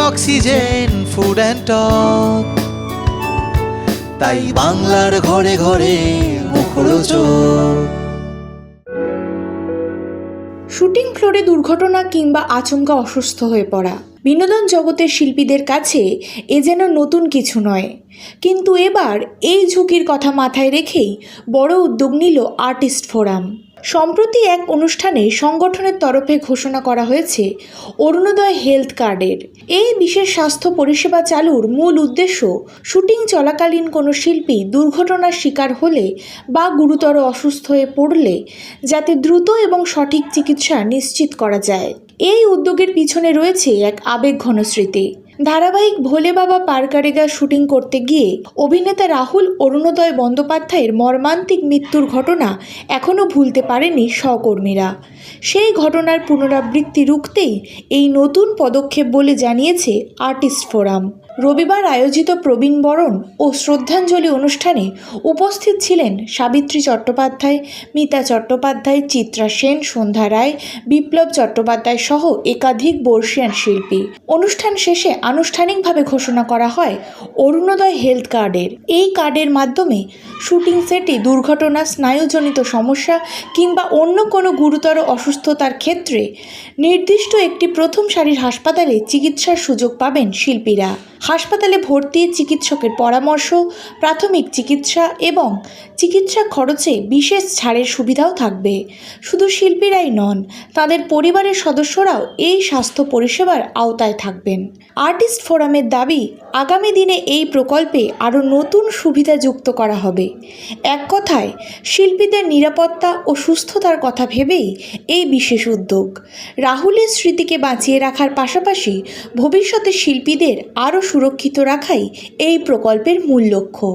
Oxygen, food and talk. তাই বাংলার ঘরে ঘরে মুখরোচক। শুটিং ফ্লোরে দুর্ঘটনা কিংবা আচমকা অসুস্থ হয়ে পড়া বিনোদন জগতের শিল্পীদের কাছে এ যেন নতুন কিছু নয়। কিন্তু এবার এই ঝুঁকির কথা মাথায় রেখেই বড় উদ্যোগ নিল আর্টিস্ট ফোরাম। সম্প্রতি এক অনুষ্ঠানে সংগঠনের তরফে ঘোষণা করা হয়েছে অরুণোদয় হেলথ কার্ডের। এই বিশেষ স্বাস্থ্য পরিষেবা চালুর মূল উদ্দেশ্য শুটিং চলাকালীন কোনো শিল্পী দুর্ঘটনার শিকার হলে বা গুরুতর অসুস্থ হয়ে পড়লে যাতে দ্রুত এবং সঠিক চিকিৎসা নিশ্চিত করা যায়। এই উদ্যোগের পিছনে রয়েছে এক আবেগঘন স্মৃতি। ধারাবাহিক ভোলে বাবা পার করেগা শুটিং করতে গিয়ে অভিনেতা রাহুল অরুণোদয় বন্দ্যোপাধ্যায়ের মর্মান্তিক মৃত্যুর ঘটনা এখনও ভুলতে পারেনি সহকর্মীরা। সেই ঘটনার পুনরাবৃত্তি রুখতেই এই নতুন পদক্ষেপ বলে জানিয়েছে আর্টিস্ট ফোরাম। রবিবার আয়োজিত প্রবীণ বরণ ও শ্রদ্ধাঞ্জলি অনুষ্ঠানে উপস্থিত ছিলেন সাবিত্রী চট্টোপাধ্যায়, মিতা চট্টোপাধ্যায়, চিত্রা সেন, সন্ধ্যা রায়, বিপ্লব চট্টোপাধ্যায় সহ একাধিক বর্ষিয়ান শিল্পী। অনুষ্ঠান শেষে আনুষ্ঠানিকভাবে ঘোষণা করা হয় অরুণোদয় হেলথ কার্ডের। এই কার্ডের মাধ্যমে শুটিং সেটে দুর্ঘটনা, স্নায়ুজনিত সমস্যা কিংবা অন্য কোনো গুরুতর অসুস্থতার ক্ষেত্রে নির্দিষ্ট একটি প্রথম সারির হাসপাতালে চিকিৎসার সুযোগ পাবেন শিল্পীরা। হাসপাতালে ভর্তি, চিকিৎসকের পরামর্শ, প্রাথমিক চিকিৎসা এবং চিকিৎসা খরচে বিশেষ ছাড়ের সুবিধাও থাকবে। শুধু শিল্পীরাই নন, তাদের পরিবারের সদস্যরাও এই স্বাস্থ্য পরিষেবার আওতায় থাকবেন। আর্টিস্ট ফোরামের দাবি, আগামী দিনে এই প্রকল্পে আরও নতুন সুবিধা যুক্ত করা হবে। এক কথায় শিল্পীদের নিরাপত্তা ও সুস্থতার কথা ভেবেই এই বিশেষ উদ্যোগ। রাহুলের স্মৃতিকে বাঁচিয়ে রাখার পাশাপাশি ভবিষ্যতে শিল্পীদের আরও সুরক্ষিত রাখাই এই প্রকল্পের মূল লক্ষ্য।